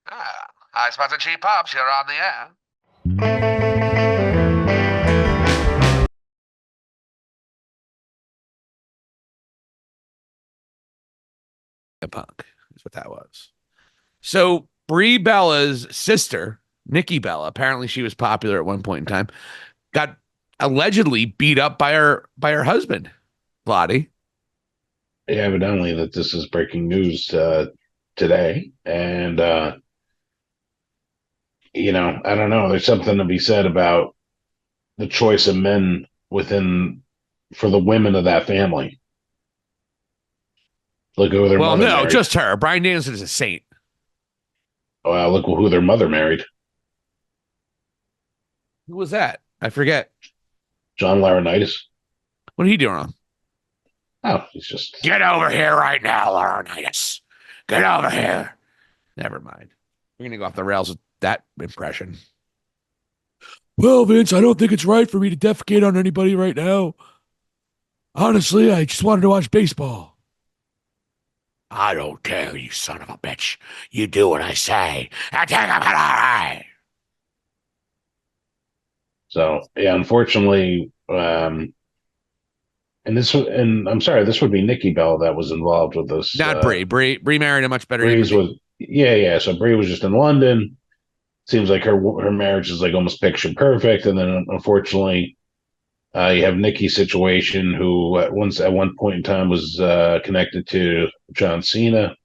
Ah, High Spots and Cheap Pops, you're on the air. A punk is what that was. So Brie Bella's sister, Nikki Bella, apparently she was popular at one point in time, got allegedly beat up by her husband, Lottie. Yeah, evidently that this is breaking news today, and I don't know. There's something to be said about the choice of men within for the women of that family. Look who their Well, mother no, married. just her. Brian Danielson is a saint. Look who their mother married. Who was that? I forget. John Laurinaitis. What did he do wrong? Oh, he's just Get over here right now, Laurinaitis. Get over here. Never mind. We're gonna go off the rails with that impression. Well, Vince, I don't think it's right for me to defecate on anybody right now. Honestly, I just wanted to watch baseball. I don't care, you son of a bitch. You do what I say. I take him alive. so yeah. Unfortunately, and I'm sorry, this would be Nikki Bell that was involved with this. Not Brie. Brie married a much better human Breeze being. was yeah. So Bree was just in London. Seems like her marriage is like almost picture perfect, and then unfortunately, you have Nikki's situation, who at one point in time was connected to John Cena.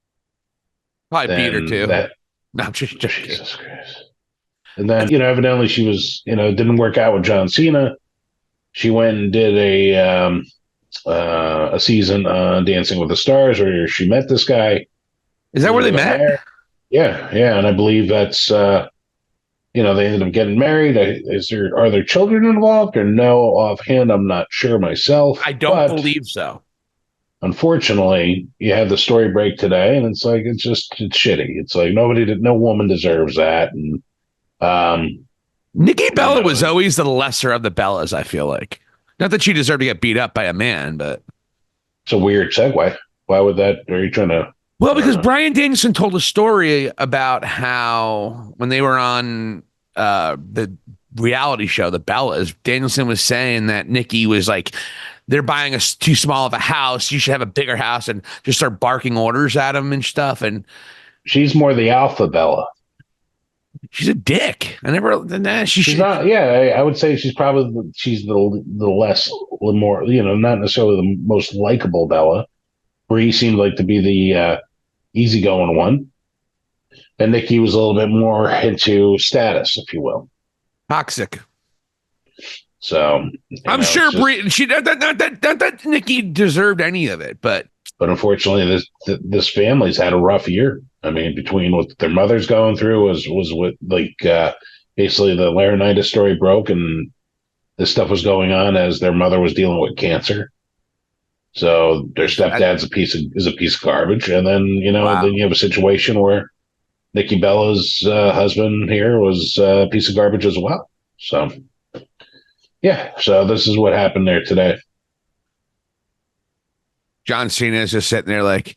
Probably beat her Then too. that No, I'm just joking. Jesus Christ, and then evidently she was didn't work out with John Cena. She went and did a season on Dancing with the Stars, where she met this guy. Is that They where they ended up met? married. Yeah, yeah, and I believe that's they ended up getting married. Are there children involved or no? Offhand, I'm not sure myself, I don't but believe so. unfortunately, you had the story break today, and it's shitty. It's like no woman deserves that, and um, Nikki you Bella was know, always the lesser of the Bellas, I feel like. Not that she deserved to get beat up by a man, but it's a weird segue. Why would that? Are you trying to? well, I don't because know. Brian Danielson told a story about how when they were on the reality show, the Bellas, Danielson was saying that Nikki was like, they're buying us too small of a house. You should have a bigger house, and just start barking orders at him and stuff. And She's more the alpha Bella. she's a dick. I never, nah, She's not. Yeah, I would say she's the less, the more not necessarily the most likable Bella. Bree seemed like to be the easygoing one, and Nikki was a little bit more into status, if you will. toxic. So I'm it's sure just. She not that Nikki deserved any of it, but But unfortunately, this family's had a rough year. I mean, between what their mother's going through was what basically the laryngitis story broke, and this stuff was going on as their mother was dealing with cancer. So their that, stepdad's a piece of garbage, and then wow. then you have a situation where Nikki Bella's husband here was a piece of garbage as well. So yeah, so this is what happened there today. John Cena is just sitting there like,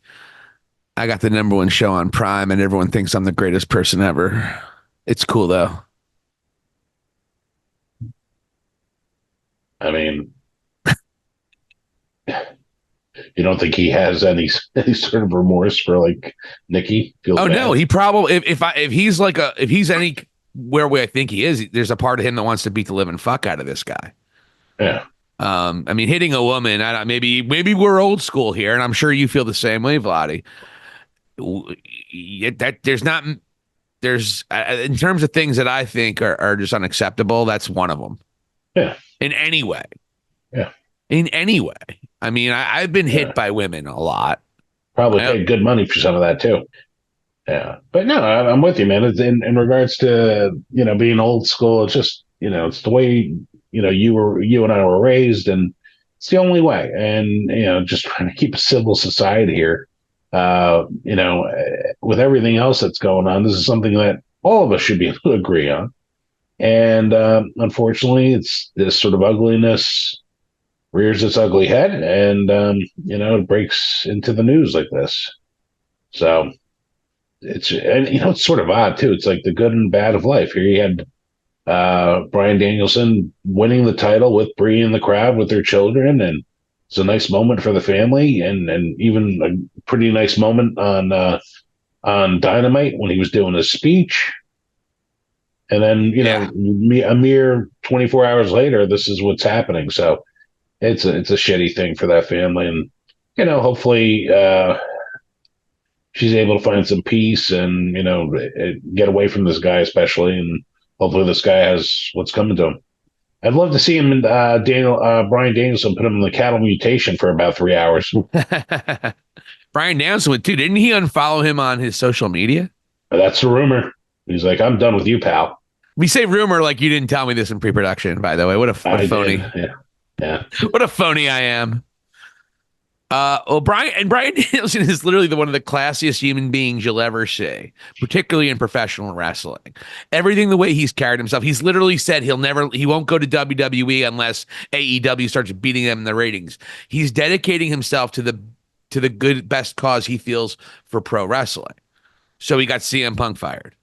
I got the number one show on Prime, and everyone thinks I'm the greatest person ever. It's cool though. I mean, you don't think he has any sort of remorse for like Nikki? Feels Oh no, bad. he probably if he's like if he's any where I think he is, there's a part of him that wants to beat the living fuck out of this guy. Yeah, I mean, hitting a woman. I don't, maybe we're old school here, and I'm sure you feel the same way, Vladdy. That there's in terms of things that I think are just unacceptable. That's one of them yeah, in any way. yeah, In any way. I mean, I've been hit yeah. by women a lot. Probably I, paid good money for some of that too. Yeah, but no, I'm with you, man. It's in regards to being old school. It's just it's the way you and I were raised, and it's the only way. And just trying to keep a civil society here. With everything else that's going on, this is something that all of us should be able to agree on. And unfortunately, it's this sort of ugliness rears its ugly head, and it breaks into the news like this. So and it's sort of odd too. It's like the good and bad of life. Here you had Brian Danielson winning the title with Bree in the crowd with their children, and it's a nice moment for the family, and even a pretty nice moment on Dynamite when he was doing his speech. And then a mere 24 hours later, this is what's happening. So it's a shitty thing for that family, and hopefully she's able to find some peace and get away from this guy, especially, and hopefully this guy has what's coming to him. I'd love to see him and Brian Danielson put him in the cattle mutation for about 3 hours. Brian Danielson too. Didn't he unfollow him on his social media? That's the rumor. He's like, I'm done with you, pal. We say rumor like you didn't tell me this in pre-production, by the way. What a phony. Yeah. What a phony I am. Brian Danielson is literally one of the classiest human beings you'll ever see, particularly in professional wrestling. Everything the way he's carried himself. He's literally said he won't go to WWE unless AEW starts beating them in the ratings. He's dedicating himself to the best cause he feels for pro wrestling. So he got CM Punk fired.